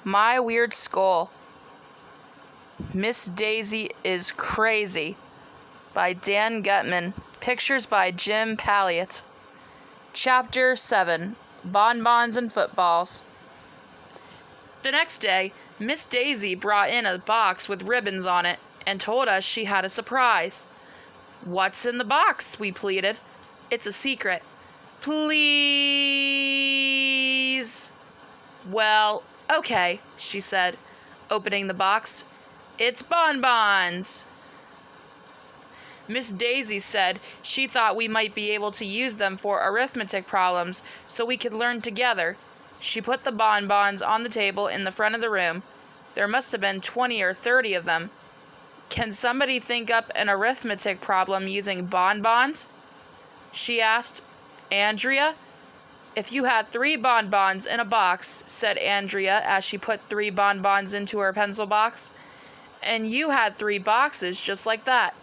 My Weird Skull. Miss Daisy is Crazy by Dan Gutman. Pictures by Jim Palliot. Chapter 7. Bonbons and Footballs. The next day, Miss Daisy brought in a box with ribbons on it and told us she had a surprise. "What's in the box?" we pleaded. "It's a secret." "Please." "Well, okay," she said, opening the box. "It's bonbons." Miss Daisy said she thought we might be able to use them for arithmetic problems so we could learn together. She put the bonbons on the table in the front of the room. There must have been 20 or 30 of them. "Can somebody think up an arithmetic problem using bonbons?" she asked. "Andrea?" "If you had 3 bonbons in a box," said Andrea as she put 3 bonbons into her pencil box, "and you had 3 boxes just like that,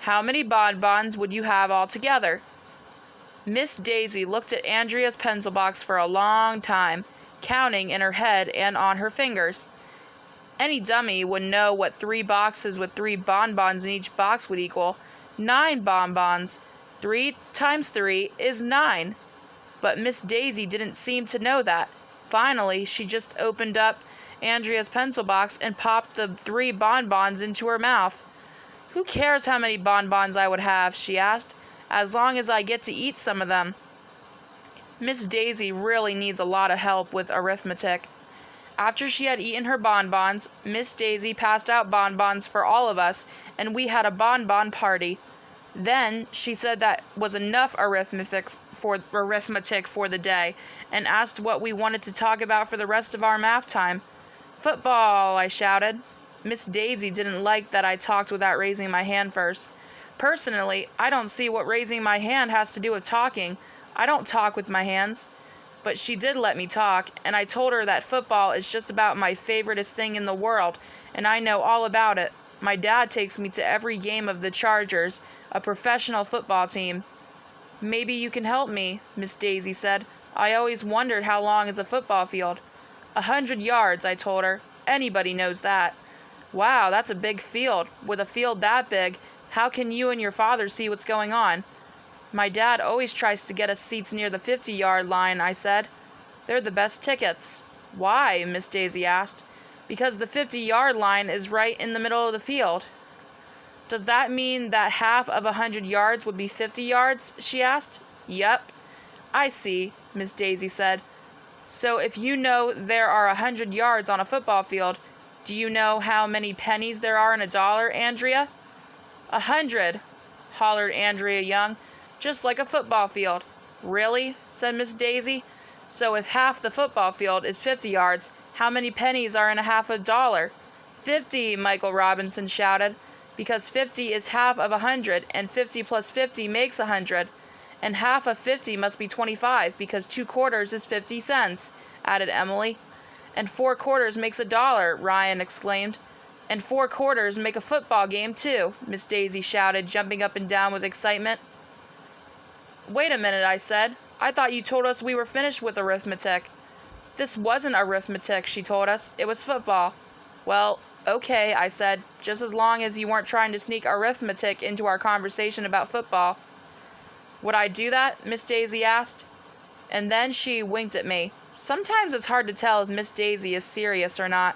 how many bonbons would you have altogether?" Miss Daisy looked at Andrea's pencil box for a long time, counting in her head and on her fingers. Any dummy would know what 3 boxes with 3 bonbons in each box would equal. 9 bonbons. 3 times 3 is 9. But Miss Daisy didn't seem to know that. Finally, she just opened up Andrea's pencil box and popped the 3 bonbons into her mouth. "Who cares how many bonbons I would have?" she asked, "as long as I get to eat some of them." Miss Daisy really needs a lot of help with arithmetic. After she had eaten her bonbons, Miss Daisy passed out bonbons for all of us, and we had a bonbon party. Then she said that was enough arithmetic for the day, and asked what we wanted to talk about for the rest of our math time. "Football," I shouted. Miss Daisy didn't like that I talked without raising my hand first. Personally, I don't see what raising my hand has to do with talking. I don't talk with my hands. But she did let me talk, and I told her that football is just about my favoriteest thing in the world, and I know all about it. My dad takes me to every game of the Chargers, a professional football team. "Maybe you can help me," Miss Daisy said. "I always wondered how long is a football field." 100 yards, I told her. Anybody knows that. "Wow, that's a big field. With a field that big, how can you and your father see what's going on?" "My dad always tries to get us seats near the 50-yard line," I said. "They're the best tickets." "Why?" Miss Daisy asked. "Because the 50-yard line is right in the middle of the field." "Does that mean that half of 100 yards would be 50 yards?" she asked. "Yep." "I see," Miss Daisy said. "So if you know there are 100 yards on a football field, do you know how many pennies there are in a dollar, Andrea?" 100, hollered Andrea Young, "just like a football field." "Really?" said Miss Daisy. "So if half the football field is 50 yards, how many pennies are in a half a dollar?" 50, Michael Robinson shouted. "Because 50 is half of 100, and 50 plus 50 makes 100. And half of 50 must be 25, because 2 quarters is 50 cents, added Emily. "And 4 quarters makes $1, Ryan exclaimed. "And 4 quarters make a football game, too," Miss Daisy shouted, jumping up and down with excitement. "Wait a minute," I said. "I thought you told us we were finished with arithmetic." "This wasn't arithmetic," she told us. "It was football." "Well, okay," I said, "just as long as you weren't trying to sneak arithmetic into our conversation about football." "Would I do that?" Miss Daisy asked. And then she winked at me. Sometimes it's hard to tell if Miss Daisy is serious or not.